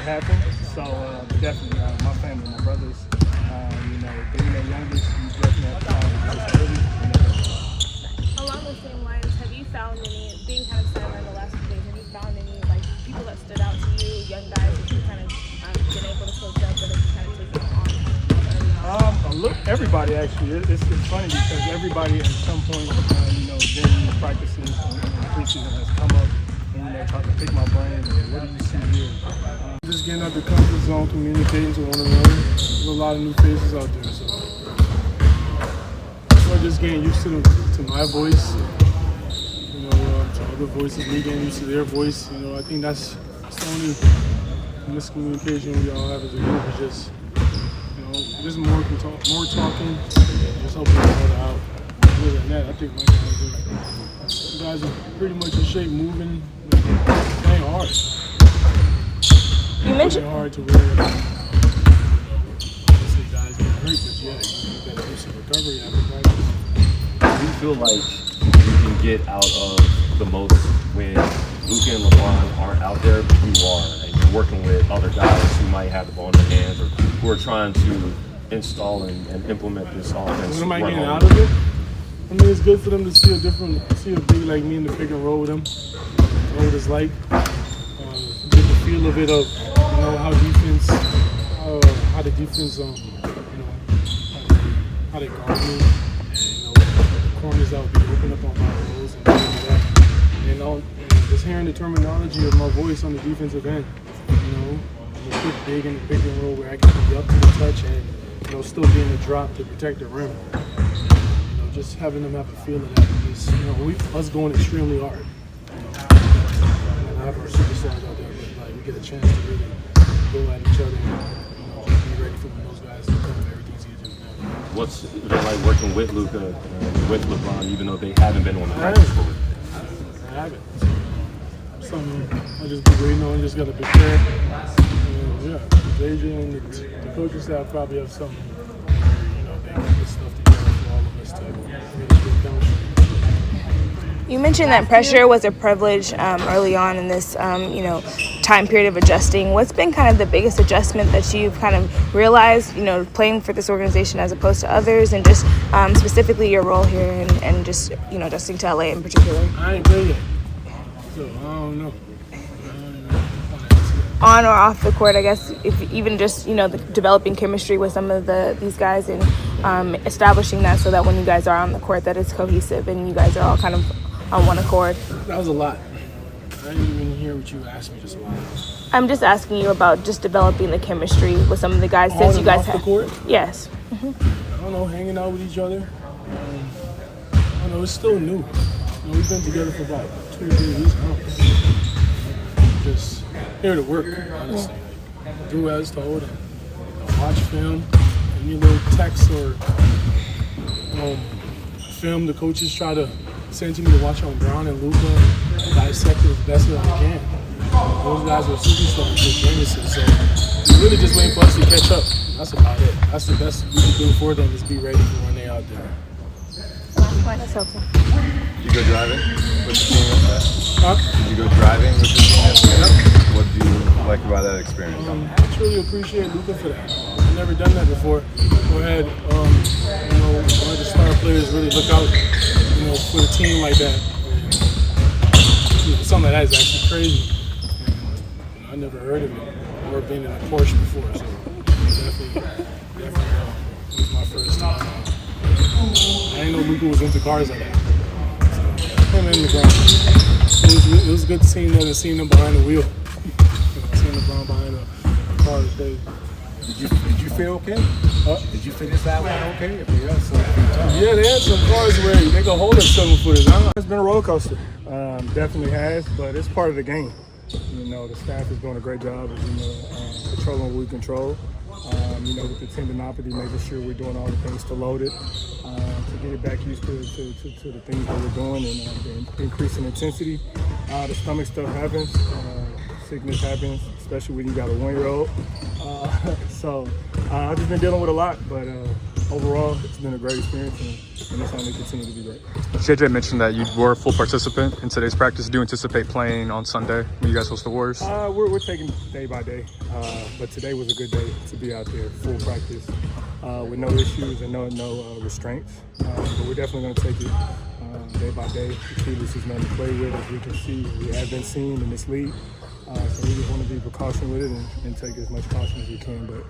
happen. So definitely, my family, my brothers, being their youngest, you definitely have to find early. Along the same lines, have you found any, being kind of sidelined the last few days, have you found any people that stood out to you, young guys that you kind of been able to coach up, or that you kind of taken on? Look, everybody actually. It's funny because everybody at some point, during these practices and preseason has come up and try to pick my brain. What do you see here? Just getting out the comfort zone, communicating to one another. There's a lot of new faces out there, so just getting used to my voice. To other voices, me getting used to their voice. I think that's the only miscommunication we all have as a group. Is just more talking, just helping each other out. Other than that, I think my guys are pretty much in shape, moving, playing hard. You mentioned hard to where obviously guys get hurt, but you gotta do some recovery after practice. Do you feel like you can get out of the most when Luka and LeBron aren't out there, but you are, and you're working with other guys who might have the ball in their hands or who are trying to install and implement this offense? What am I getting out of it? I mean, it's good for them to see a big like me in the pick and roll with them. Know what it's like. Get the feel of it of how the defense how they guard me, and the corners that would be open up on my rolls and things like that. And just hearing the terminology of my voice on the defensive end. I'm a quick big in the pick and roll where I can be up to the touch and still be in the drop to protect the rim. Just having them have a feel of that is, us going extremely hard. And I have our superstars out there, but we get a chance to really go at each other and be ready for when those guys come. Everything's easier. What's it like working with Luka and with LeBron, even though they haven't been on the practice court? I haven't. Something I just be waiting on. Just got to prepare. JJ and the coaching staff probably have something. They can put stuff together for all of us to really build chemistry. You mentioned that pressure was a privilege early on in this, time period of adjusting. What's been kind of the biggest adjustment that you've kind of realized, playing for this organization as opposed to others, and just specifically your role here and just, adjusting to LA in particular? I ain't played yet, so I don't know. On or off the court, I guess, if even just, developing chemistry with some of these guys and establishing that so that when you guys are on the court that it's cohesive and you guys are all kind of on one accord. That was a lot. I didn't even hear what you asked me just a while ago. I'm just asking you about just developing the chemistry with some of the guys since you guys have. Off the court? Yes. I don't know, hanging out with each other. I don't know, it's still new. We've been together for about 2 or 3 weeks now. Just here to work, honestly. Do as told and watch film. Any little text or film the coaches try to send to me to watch on Brown and Luka and dissect it as best as I can. Those guys are superstars with geniuses, so it's really just waiting for us to catch up. That's about it. That's the best we can do for them, is be ready for when they're out there. That's helpful. Did you go driving with the team yesterday? Huh? Did you go driving with the team yesterday? What do you like about that experience? I truly appreciate Luka for that. I've never done that before. Go ahead, one of the star players really look out, for the team like that. And, something like that is actually crazy. And, I never heard of it or been in a Porsche before, so definitely it was my first time. I didn't know Luka was into cars like that. So, him in the ground. It was good seeing them and seeing them behind the wheel. Seeing LeBron behind the car today. Did you feel okay? Did you finish that one okay? Yeah, they had some cars where they can hold us 7-footers. It's been a roller coaster. Definitely has, but it's part of the game. The staff is doing a great job of controlling what we control. With the tendinopathy, making sure we're doing all the things to load it, to get it back used to the things that we're doing, and increasing intensity. The stomach stuff happens. Sickness happens, especially when you got a 1-year-old. So I've just been dealing with a lot, but overall, it's been a great experience, and it's only continue to be great. JJ mentioned that you were a full participant in today's practice. Do you anticipate playing on Sunday when you guys host the Warriors? We're taking day by day, but today was a good day to be out there, full practice, with no issues and no restraints. But we're definitely going to take it day by day. The key is nothing to play with, as we can see. We have been seen in this league. So we just want to be precaution with it and take as much caution as we can. But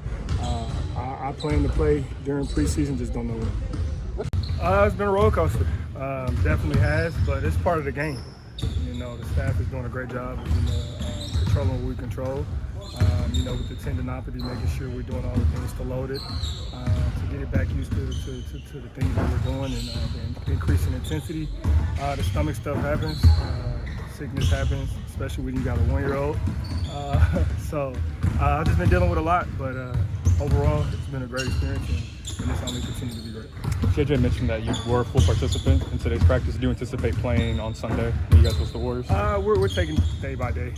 I plan to play during preseason, just don't know when. It's been a roller coaster. Definitely has, but it's part of the game. You know, the staff is doing a great job of controlling what we control. You know, with the tendinopathy, making sure we're doing all the things to load it, to get it back used to the things that we're doing, and increasing intensity. The stomach stuff happens. Sickness happens, especially when you got a 1-year-old. So I've just been dealing with a lot, but overall, it's been a great experience, and it's only continue to be great. JJ mentioned that you were a full participant in today's practice. Do you anticipate playing on Sunday when you guys host the Warriors? We're taking day by day,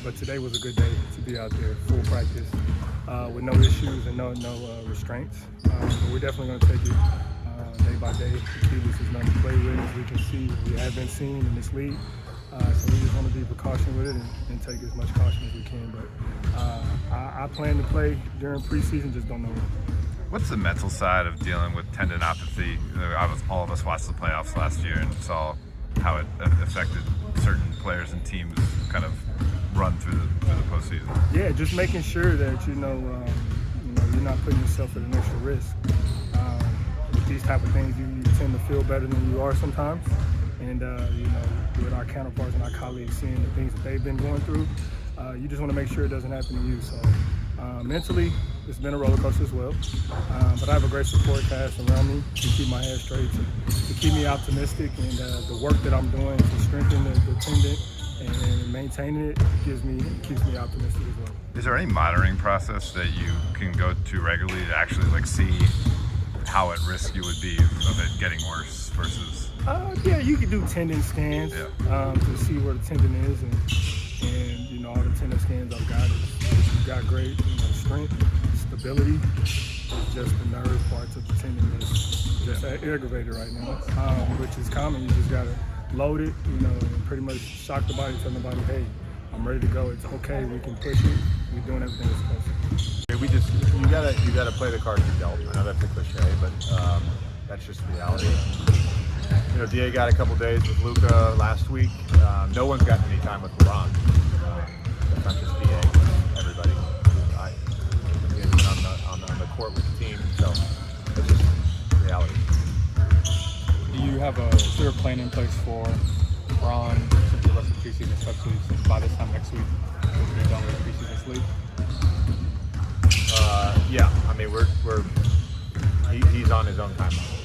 but today was a good day to be out there, full practice, with no issues and no restraints. But we're definitely going to take it day by day. The key is nothing to play with, as we can see. We have been seen in this league. So we just want to be precaution with it and take as much caution as we can. But I plan to play during preseason, just don't know when. What's the mental side of dealing with tendinopathy? All of us watched the playoffs last year and saw how it affected certain players and teams kind of run through the postseason. Yeah, just making sure that you're not putting yourself at an extra risk. With these type of things, you tend to feel better than you are sometimes. And with our counterparts and our colleagues seeing the things that they've been going through, you just want to make sure it doesn't happen to you. So mentally, it's been a roller coaster as well. But I have a great support cast around me to keep my head straight, to keep me optimistic, and the work that I'm doing to strengthen the tendon and maintaining it keeps me optimistic as well. Is there any monitoring process that you can go to regularly to actually see how at risk you would be of it getting worse versus? Yeah, you can do tendon scans to see where the tendon is, and all the tendon scans I've got is got great strength, stability. It's just the nerve parts of the tendon that's just aggravated right now, which is common. You just gotta load it, and pretty much shock the body, tell the body, hey, I'm ready to go. It's okay. We can push it. We're doing everything we're supposed to. You gotta play the cards you're dealt. I know that's a cliche, but that's just reality. DA got a couple days with LUKA last week. No one's gotten any time with LeBron. It's not just DA, everybody. He's been on the court with the team, so it's just reality. Is there a plan in place for LeBron since the rest of the preseason, especially since by this time next week we'll be done with the preseason sleep? Yeah, I mean he's on his own timeline.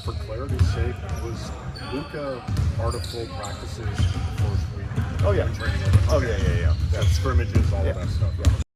For clarity's sake, was LUKA part of full practices the first week? Oh yeah. Yeah. Yeah. Scrimmages, all of that stuff. Yeah.